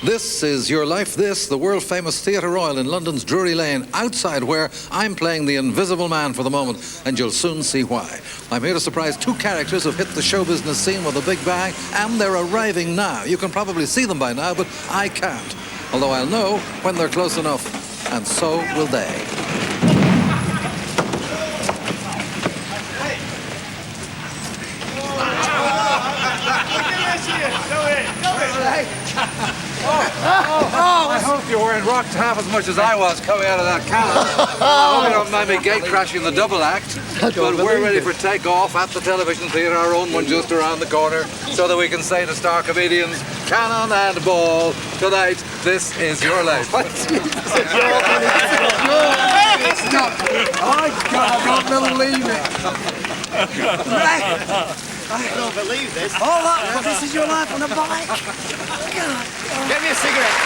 This is Your Life This, the world-famous Theatre Royal in London's Drury Lane, outside where I'm playing the Invisible Man for the moment, and you'll soon see why. I'm here to surprise two characters who've hit the show business scene with a big bang, and they're arriving now. You can probably see them by now, but I can't. Although I'll know when they're close enough, and so will they. I hope you weren't rocked half as much as I was coming out of that cannon. I hope you don't mind me gate crashing the double act. But we're ready for takeoff at the television theatre, our own one just around the corner, so that we can say to star comedians, Cannon and Ball, tonight, this is your life. I can't believe it. I can't believe this. Oh, look, this is your life on a bike. God. Get me a cigarette.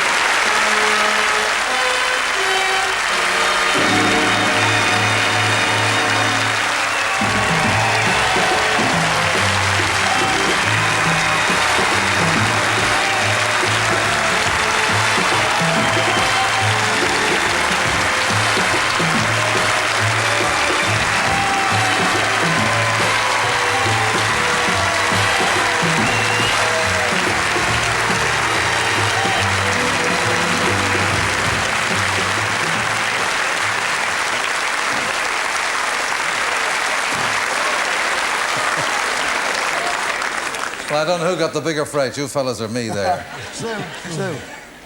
Well, I don't know who got the bigger fright, you fellas or me there. So.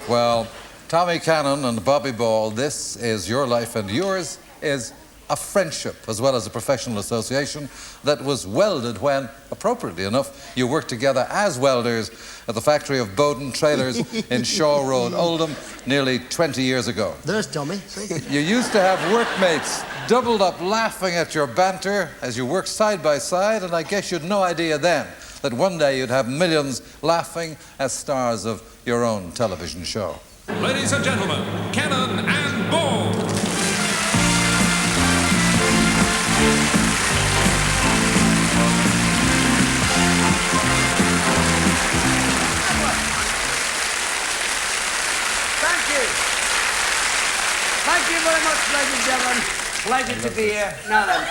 Well, Tommy Cannon and Bobby Ball, this is your life, and yours is a friendship as well as a professional association that was welded when, appropriately enough, you worked together as welders at the factory of Bowden Trailers in Shaw Road, Oldham, nearly 20 years ago. There's Tommy. You used to have workmates doubled up laughing at your banter as you worked side by side, and I guess you'd no idea then that one day you'd have millions laughing as stars of your own television show. Ladies and gentlemen, Cannon and Ball. Thank you. Thank you very much, ladies and gentlemen. Pleasure to be here. Now then.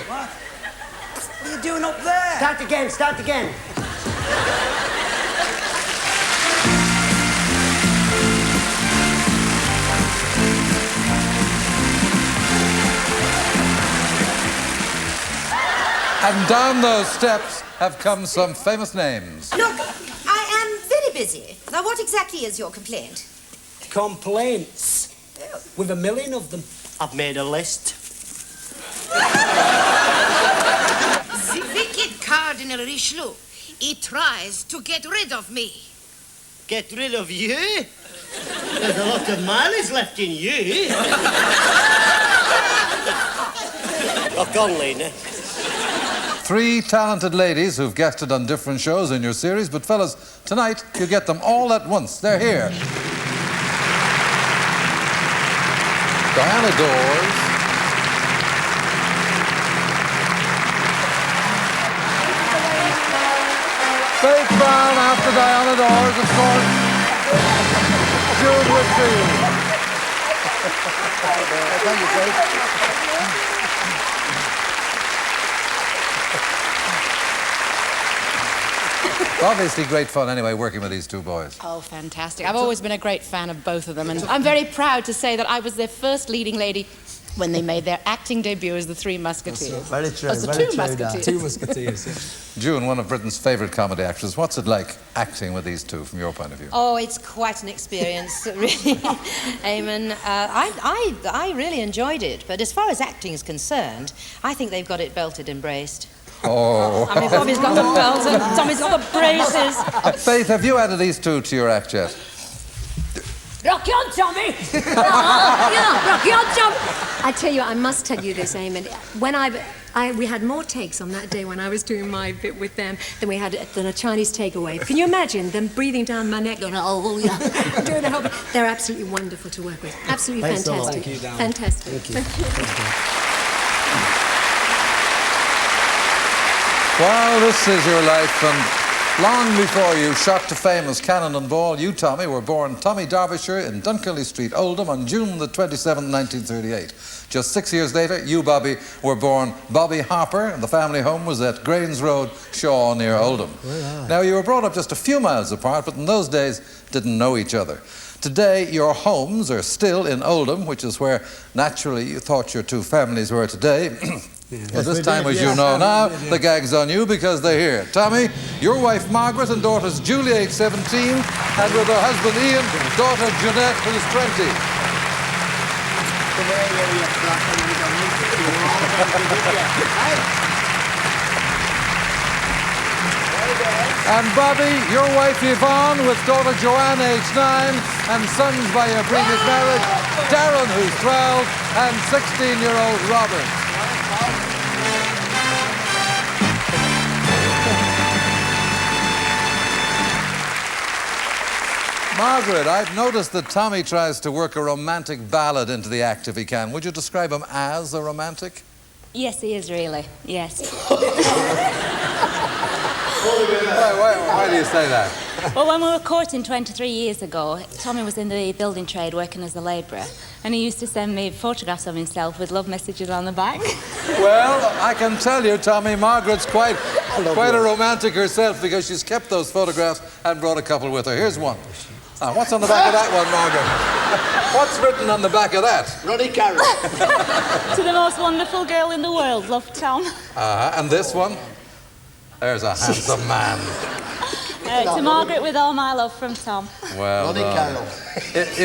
What? What are you doing up there? Start again. And down those steps have come some famous names. Look, I am very busy. Now, what exactly is your complaint? Complaints. With a million of them. I've made a list. The wicked Cardinal Richelieu. He tries to get rid of me. Get rid of you? There's a lot of mileage left in you. Rock on, Lena. Three talented ladies who've guested on different shows in your series, but fellas, tonight you get them all at once. They're here. Diana Dors. Faith Brown after Diana Dors, of course. June Whitfield. Thank you, Faith. Obviously great fun anyway, working with these two boys. Oh, fantastic. I've always been a great fan of both of them, and I'm very proud to say that I was their first leading lady when they made their acting debut as the Three Musketeers. Very true, As the very Two true, Musketeers. Two Musketeers. June, one of Britain's favourite comedy actors, what's it like acting with these two from your point of view? Oh, it's quite an experience, really, Eamon. I really enjoyed it, but as far as acting is concerned, I think they've got it belted and braced. Oh. I mean, Bobby's got the belts and Tommy's got the braces. Faith, have you added these two to your act yet? Rock on, Tommy! Rock on, Tommy! I tell you, I must tell you this, Eamon. When we had more takes on that day when I was doing my bit with them than we had than a Chinese takeaway. Can you imagine them breathing down my neck, going, oh yeah, doing the whole bit? They're absolutely wonderful to work with. Absolutely fantastic. Thank you, Dan. Fantastic. Thank you. Well, this is your life, and Long before you shot to fame as Cannon and Ball, you, Tommy, were born Tommy Derbyshire in Dunkelly Street, Oldham, on June the 27th, 1938. Just 6 years later, you, Bobby, were born Bobby Harper, and the family home was at Grange Road, Shaw, near Oldham. Now, you were brought up just a few miles apart, but in those days didn't know each other. Today, your homes are still in Oldham, which is where, naturally, you thought your two families were today. But this time, as you know now, the gag's on you because they're here. Tommy, your wife Margaret and daughters Julie, age 17, and with her husband Ian, daughter Jeanette, who's 20. And Bobby, your wife Yvonne, with daughter Joanne, age 9, and sons by your previous marriage, Darren, who's 12, and 16-year-old Robert. Margaret, I've noticed that Tommy tries to work a romantic ballad into the act if he can. Would you describe him as a romantic? Yes, he is really, yes. Why do you say that? Well, when we were courting 23 years ago, Tommy was in the building trade working as a labourer, and he used to send me photographs of himself with love messages on the back. Well, I can tell you, Tommy, Margaret's quite a romantic herself because she's kept those photographs and brought a couple with her. Here's one. What's on the back of that one, Margaret? What's written on the back of that? Ronnie Carroll. To the most wonderful girl in the world, love, Tom. And this one? There's a handsome man. To Margaret with all my love from Tom. Well Ronnie Carroll.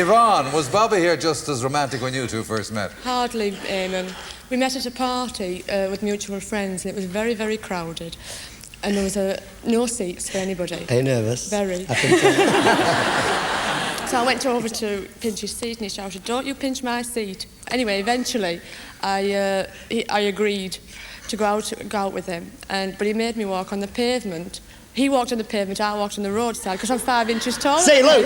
Yvonne, was Bobby here just as romantic when you two first met? Hardly, Eamon. We met at a party with mutual friends, and it was very, very crowded. And there was no seats for anybody. Are you nervous? Very. So I went over to pinch his seat and he shouted, "Don't you pinch my seat." Anyway, eventually I agreed to go out with him, but he made me walk on the pavement. He walked on the pavement, I walked on the roadside because I'm 5 inches tall. Say hello,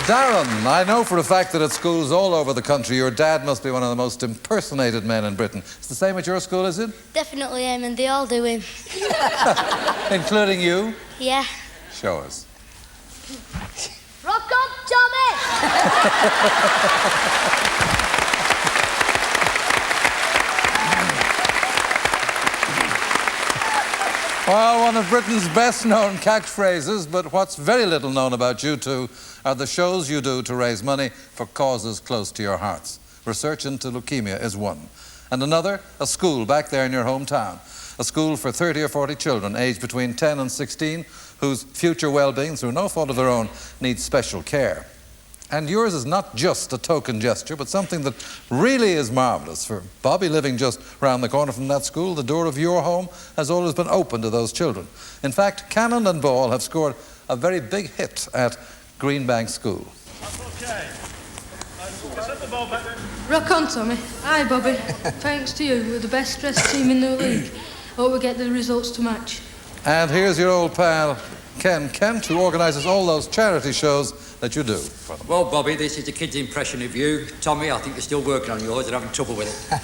Darren, I know for a fact that at schools all over the country, your dad must be one of the most impersonated men in Britain. It's the same at your school, is it? Definitely, Eamon. They all do him. Including you? Yeah. Show us. Rock on, Tommy! Well, one of Britain's best-known catchphrases, but what's very little known about you two are the shows you do to raise money for causes close to your hearts. Research into leukemia is one. And another, a school back there in your hometown. A school for 30 or 40 children aged between 10 and 16 whose future well-being, through no fault of their own, needs special care. And yours is not just a token gesture, but something that really is marvellous. For Bobby, living just round the corner from that school, the door of your home has always been open to those children. In fact, Cannon and Ball have scored a very big hit at Greenbank School. Okay. Set the ball back then. Rock on, Tommy. Aye, Bobby. Thanks to you, we're the best dressed team in the league. Hope we get the results to match. And here's your old pal, Ken Kent, who organises all those charity shows that you do. Well, Bobby, this is the kids' impression of you. Tommy, I think they're still working on yours. They're having trouble with it.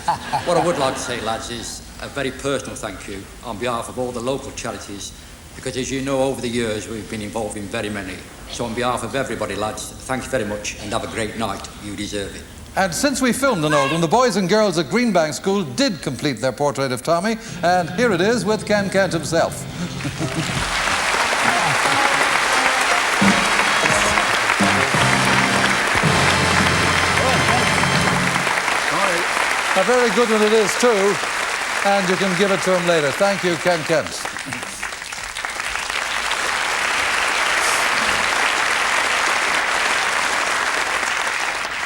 What I would like to say, lads, is a very personal thank you on behalf of all the local charities, because as you know, over the years, we've been involved in very many. So on behalf of everybody, lads, thank you very much and have a great night. You deserve it. And since we filmed in Oldham, the boys and girls at Greenbank School did complete their portrait of Tommy, and here it is with Ken Kent himself. A very good one it is too, and you can give it to him later. Thank you, Ken Kent.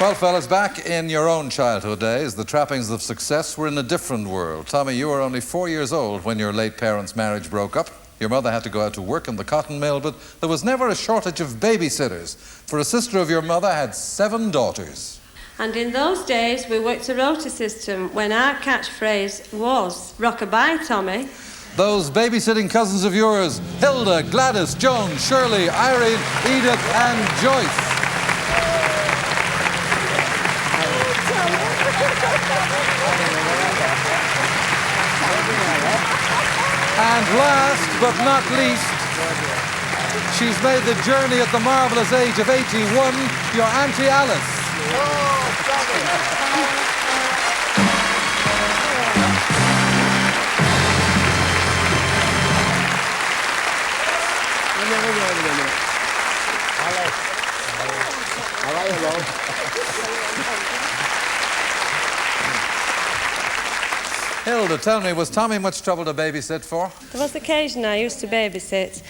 Well, fellas, back in your own childhood days, the trappings of success were in a different world. Tommy, you were only 4 years old when your late parents' marriage broke up. Your mother had to go out to work in the cotton mill, but there was never a shortage of babysitters, for a sister of your mother had 7 daughters. And in those days, we worked a rota system when our catchphrase was, "Rock-a-bye, Tommy." Those babysitting cousins of yours, Hilda, Gladys, Joan, Shirley, Irene, Edith, and Joyce. And last but not least, she's made the journey at the marvellous age of 81, your Auntie Alice. Hilda, tell me, was Tommy much trouble to babysit for? There was occasion I used to babysit,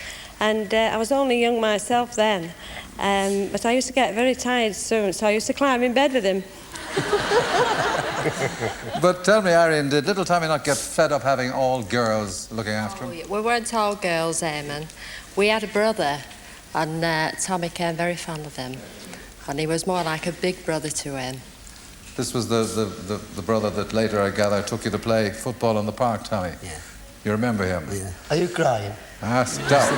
and I was only young myself then, but I used to get very tired soon, so I used to climb in bed with him. But tell me, Irene, did little Tommy not get fed up having all girls looking after him? We weren't all girls, Eamon. We had a brother, and Tommy became very fond of him. And he was more like a big brother to him. This was the brother that later, I gather, took you to play football in the park, Tommy. Yeah. You remember him? Yeah. Are you crying? Ah, stop.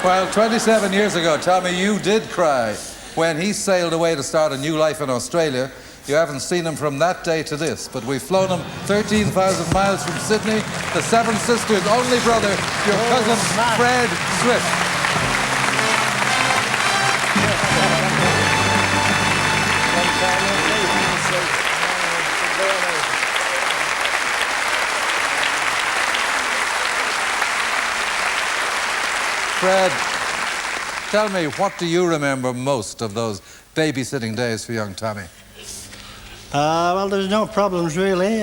Well, 27 years ago, Tommy, you did cry when he sailed away to start a new life in Australia. You haven't seen him from that day to this, but we've flown him 13,000 miles from Sydney, the Seven Sisters' only brother, your cousin, Fred Swift. Fred, tell me, what do you remember most of those babysitting days for young Tommy? Well, there's no problems, really.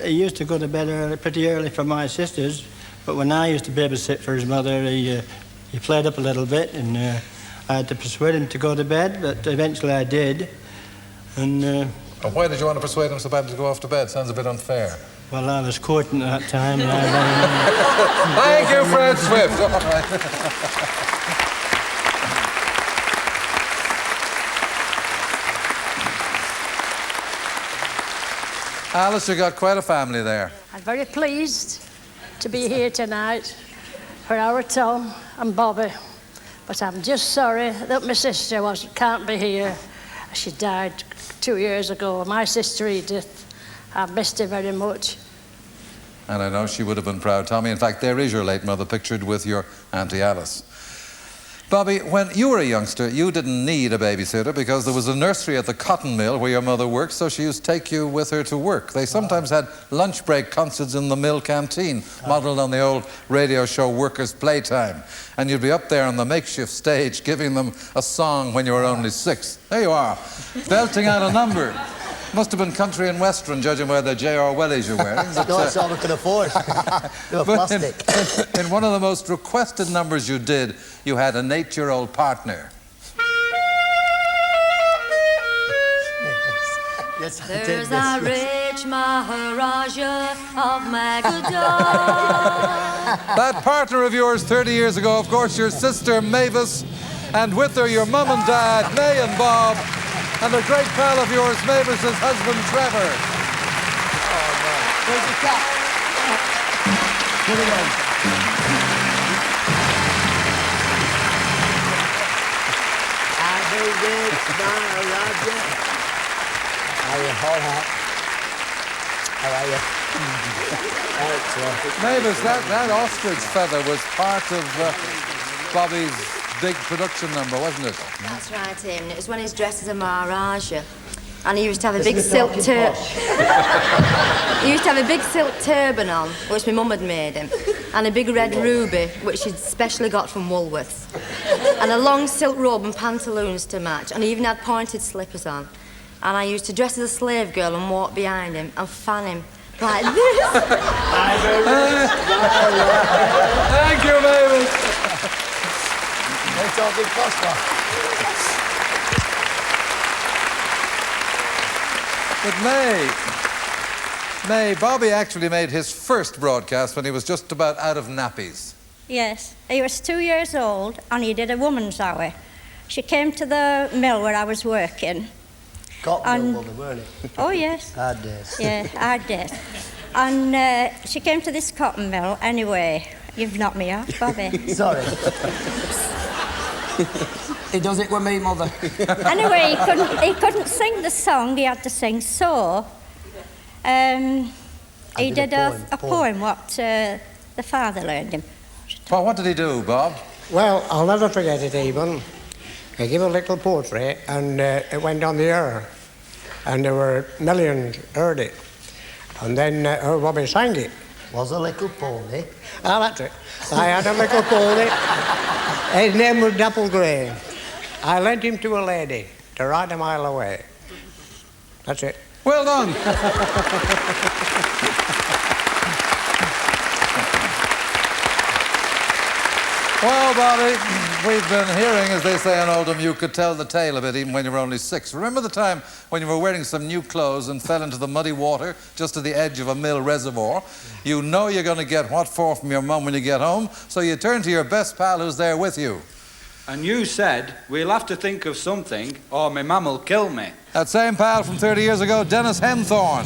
He used to go to bed pretty early for my sisters, but when I used to babysit for his mother, he played up a little bit, and I had to persuade him to go to bed, but eventually I did. And why did you want to persuade him so badly to go off to bed? Sounds a bit unfair. Well, I was courting at that time. And Thank you, Fred Swift. All right. Alice, you got quite a family there. I'm very pleased to be here tonight for our Tom and Bobby, but I'm just sorry that my sister can't be here. She died 2 years ago. My sister Edith. I've missed her very much. And I know she would have been proud, Tommy. In fact, there is your late mother pictured with your Auntie Alice. Bobby, when you were a youngster, you didn't need a babysitter because there was a nursery at the cotton mill where your mother worked, so she used to take you with her to work. They sometimes had lunch break concerts in the mill canteen, modelled on the old radio show Workers' Playtime. And you'd be up there on the makeshift stage giving them a song when you were only 6. There you are, belting out a number. Must have been country and western, judging by the J.R. Wellies you're wearing. That's all we could afford. They were plastic. In one of the most requested numbers you did, you had a 8-year-old partner. Yes, There's a rich Maharaja of Magadha. That partner of yours 30 years ago, of course, your sister Mavis, and with her your mum and dad, May and Bob, and a great pal of yours, Mavis's husband, Trevor. Oh, no. Where's the cat? Put it on. How are you? How are you? Mavis, that ostrich feather was part of Bobby's big production number, wasn't it? That's right, Eamon. It was when he was dressed as a Maharaja. And he used to have a big silk turban. He used to have a big silk turban on, which my mum had made him, and a big red ruby, which he'd specially got from Woolworths, and a long silk robe and pantaloons to match, and he even had pointed slippers on. And I used to dress as a slave girl and walk behind him and fan him like this. Thank you, Mavis. It's all big pasta. But May, Bobby actually made his first broadcast when he was just about out of nappies. Yes, he was 2 years old and he did a woman's hour. She came to the mill where I was working. Cotton mill, weren't it? Oh, yes. Hard days. Yeah, hard days. And she came to this cotton mill anyway. You've knocked me off, Bobby. Sorry. He does it with me, Mother. Anyway, he couldn't sing the song, he had to sing so. He did a poem what the father learned him. Well, what did he do, Bob? Well, I'll never forget it, even. He gave a little poetry, and it went on the air. And there were millions heard it. And then Bobby sang it. Was a little pony. Ah, that's it. I had a little pony. His name was Dapple Grey. I lent him to a lady to ride a mile away. That's it. Well done. Well, Bobby, we've been hearing, as they say in Oldham, you could tell the tale of it even when you were only 6. Remember the time when you were wearing some new clothes and fell into the muddy water just at the edge of a mill reservoir? You know you're going to get what for from your mum when you get home, so you turn to your best pal who's there with you. And you said, we'll have to think of something or my mum will kill me. That same pal from 30 years ago, Dennis Henthorne.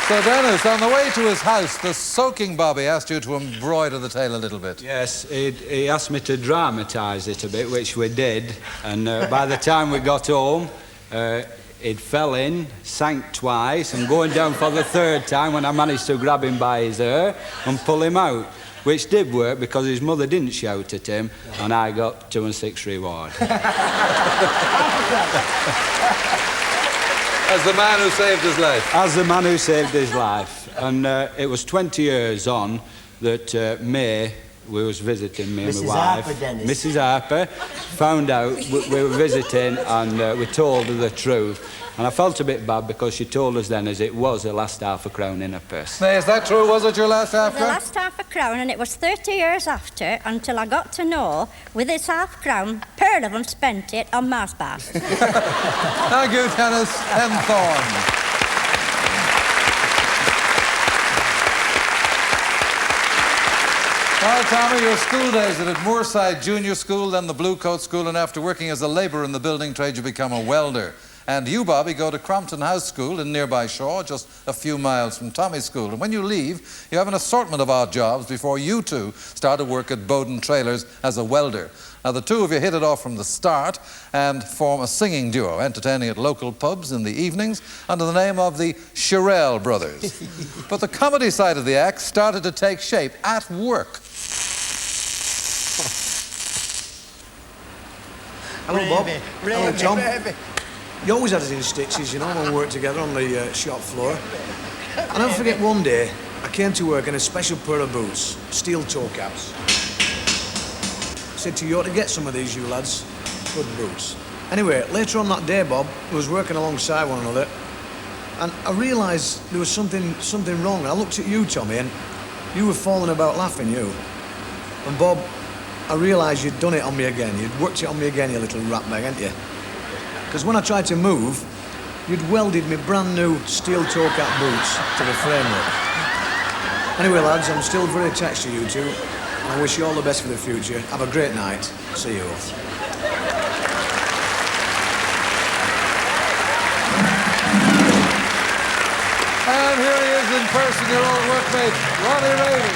So, Dennis, on the way to his house, the soaking Bobby asked you to embroider the tale a little bit. Yes, he asked me to dramatise it a bit, which we did. And by the time we got home, he'd fell in, sank twice, and going down for the third time when I managed to grab him by his hair and pull him out, which did work because his mother didn't shout at him, and I got 2 and 6 reward. As the man who saved his life. As the man who saved his life. And it was 20 years on that May, we was visiting, me and my wife. Harper, Dennis. Mrs. Harper found out we were visiting, and we told her the truth. And I felt a bit bad because she told us then as it was her last £half in her purse. Nay, is that true? Was it your last £half? The last £half, and it was 30 years after until I got to know, with his £half, pair of them spent it on Mars bars. Thank you, Dennis Henthorne. Well, Tommy, your school days at Moorside Junior School, then the Blue Coat School, and after working as a labourer in the building trade, you become a welder. And you, Bobby, go to Crompton House School in nearby Shaw, just a few miles from Tommy's school. And when you leave, you have an assortment of odd jobs before you two start to work at Bowden Trailers as a welder. Now, the two of you hit it off from the start and form a singing duo, entertaining at local pubs in the evenings under the name of the Shirell Brothers. But the comedy side of the act started to take shape at work. Hello, Bob. Hello, Tom. You always had us in stitches, you know, when we worked together on the shop floor. I'll never forget one day, I came to work in a special pair of boots, steel toe caps. I said to you, you ought to get some of these, you lads. Good boots. Anyway, later on that day, Bob, we was working alongside one another, and I realised there was something wrong. I looked at you, Tommy, and you were falling about laughing, you. And Bob, I realised you'd done it on me again. You'd worked it on me again, you little ratbag, hadn't you? Because when I tried to move, you'd welded me brand new steel toe cap boots to the framework. Anyway, lads, I'm still very attached to you two, and I wish you all the best for the future. Have a great night. See you all. And here he is in person, your old workmate, Ronnie Ravy.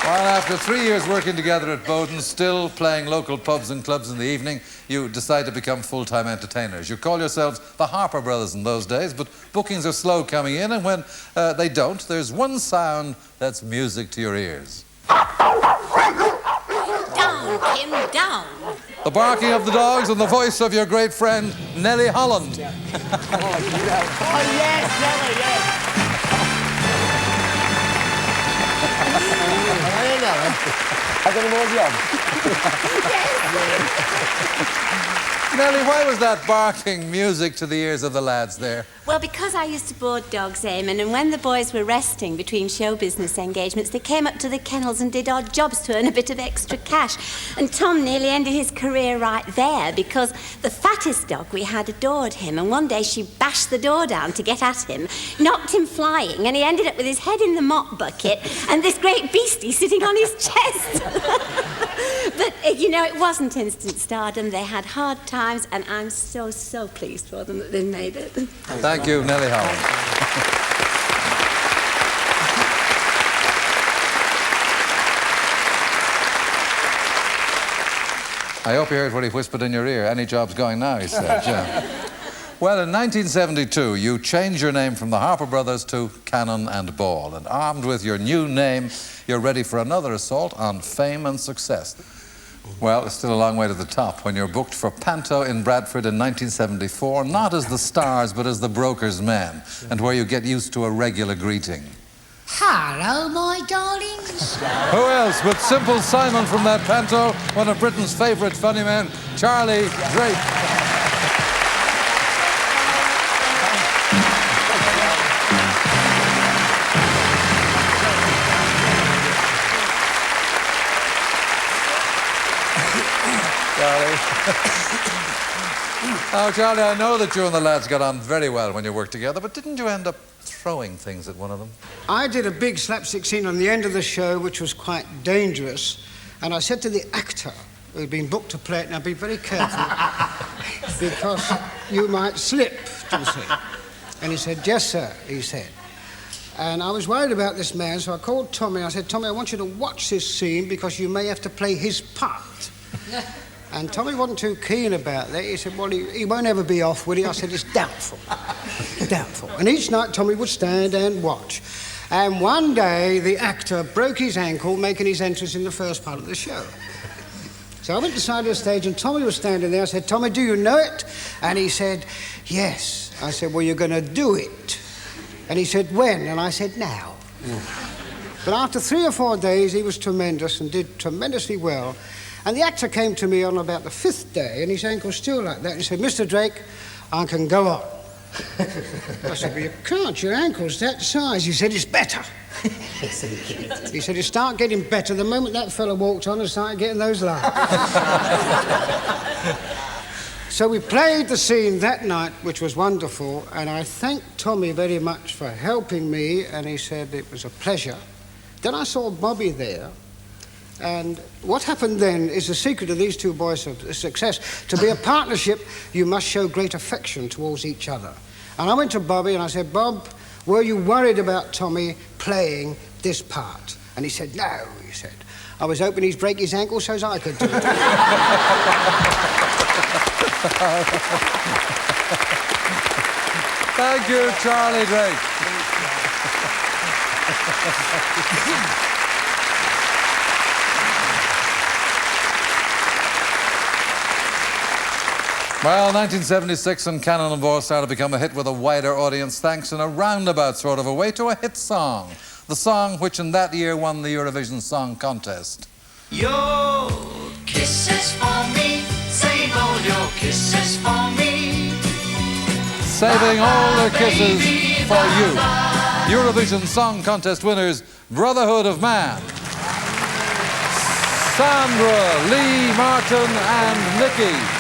Well, after 3 years working together at Bowden, still playing local pubs and clubs in the evening, you decide to become full-time entertainers. You call yourselves the Harper Brothers in those days, but bookings are slow coming in, and when they don't, there's one sound that's music to your ears. Down, Kim, down. The barking of the dogs and the voice of your great friend, Nellie Holland. Oh, yes, Nellie, yes. I got him all Nellie, why was that barking music to the ears of the lads there? Well, because I used to board dogs, Eamon, and when the boys were resting between show business engagements, they came up to the kennels and did odd jobs to earn a bit of extra cash. And Tom nearly ended his career right there because the fattest dog we had adored him, and one day she bashed the door down to get at him, knocked him flying, and he ended up with his head in the mop bucket and this great beastie sitting on his chest. But, you know, it wasn't instant stardom. They had hard times, and I'm so, so pleased for them that they made it. Thank you, Nellie Howell. I hope you heard what he whispered in your ear. Any job's going now, he said. Yeah. Well, in 1972, you changed your name from the Harper Brothers to Cannon and Ball, and armed with your new name, you're ready for another assault on fame and success. Well, it's still a long way to the top when you're booked for Panto in Bradford in 1974, not as the stars, but as the broker's men, and where you get used to a regular greeting. Hello, my darlings. Who else but Simple Simon from that Panto, one of Britain's favourite funny men, Charlie Drake. Now, Charlie, I know that you and the lads got on very well when you worked together, but didn't you end up throwing things at one of them? I did a big slapstick scene on the end of the show, which was quite dangerous, and I said to the actor who'd been booked to play it, now be very careful, because you might slip, do you see? And he said, yes, sir, he said. And I was worried about this man, so I called Tommy. I said, Tommy, I want you to watch this scene because you may have to play his part. And Tommy wasn't too keen about that. He said, well, he won't ever be off, will he? I said, it's doubtful. Doubtful. And each night Tommy would stand and watch. And one day the actor broke his ankle making his entrance in the first part of the show. So I went to the side of the stage and Tommy was standing there. I said, Tommy, do you know it? And he said, yes. I said, well, you're going to do it. And he said, when? And I said, now. But after 3 or 4 days, he was tremendous and did tremendously well. And the actor came to me on about the 5th day, and his ankle's still like that. And he said, Mr. Drake, I can go on. I said, well, you can't. Your ankle's that size. He said, it's better. He said, it started getting better the moment that fella walked on and started getting those laughs. So we played the scene that night, which was wonderful, and I thanked Tommy very much for helping me, and he said it was a pleasure. Then I saw Bobby there. And what happened then is the secret of these two boys' success. To be a partnership, you must show great affection towards each other. And I went to Bobby and I said, Bob, were you worried about Tommy playing this part? And he said, no, he said. I was hoping he'd break his ankle so as I could do it. Thank you, Charlie Drake. Well, 1976 and Cannon and Ball started to become a hit with a wider audience thanks in a roundabout sort of a way to a hit song. The song which in that year won the Eurovision Song Contest. Your kisses for me, save all your kisses for me. Saving all their kisses for you. Eurovision Song Contest winners, Brotherhood of Man. Sandra, Lee, Martin and Nicky.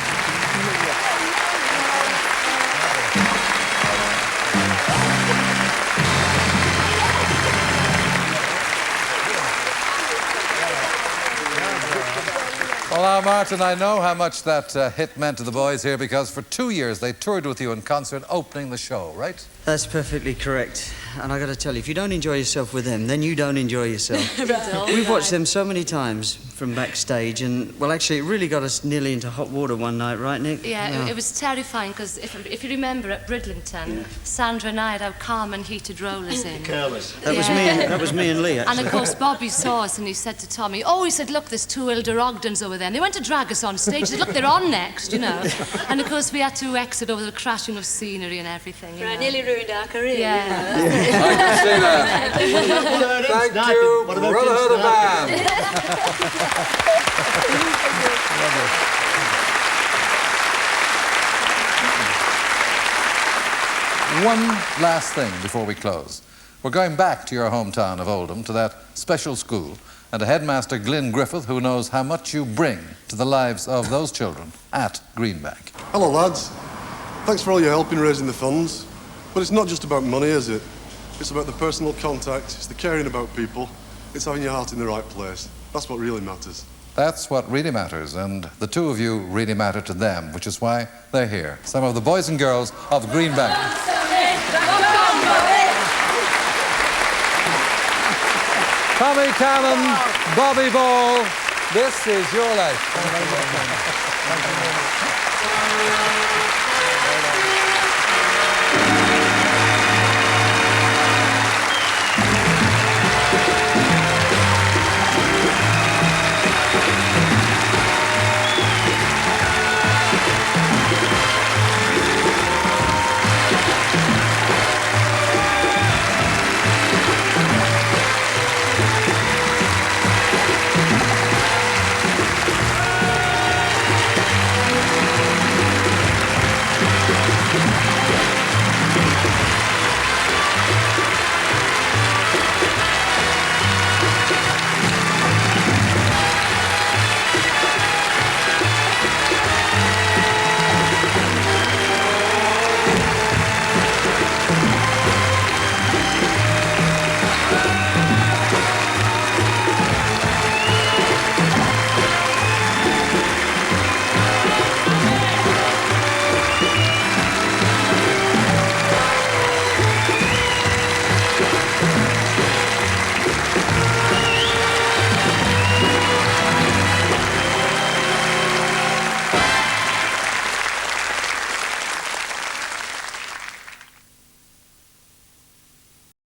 Well, now, Martin, I know how much that hit meant to the boys here because for 2 years they toured with you in concert opening the show, right? That's perfectly correct. And I got to tell you, if you don't enjoy yourself with them, then you don't enjoy yourself. We've watched them so many times from backstage, and, well, actually, it really got us nearly into hot water one night, right, Nick? Yeah, it was terrifying, because if you remember at Bridlington, Sandra and I had our Carmen heated rollers in. Careless. That was me and Lee, actually. And, of course, Bobby saw us, and he said to Tommy, oh, he said, look, there's 2 Ilder Ogdens over there. And they went to drag us on stage. He said, look, they're on next, you know. And, of course, we had to exit over the crashing of scenery and everything. Right, nearly ruined our career. Yeah. I can see that. Thank you, Brotherhood of Man. One last thing before we close. We're going back to your hometown of Oldham, to that special school, and to Headmaster Glyn Griffith, who knows how much you bring to the lives of those children at Greenbank. Hello, lads. Thanks for all your help in raising the funds. But it's not just about money, is it? It's about the personal contact, it's the caring about people, it's having your heart in the right place. That's what really matters. That's what really matters, and the two of you really matter to them, which is why they're here. Some of the boys and girls of Greenbank. Tommy Cannon, Bobby Ball, this is your life.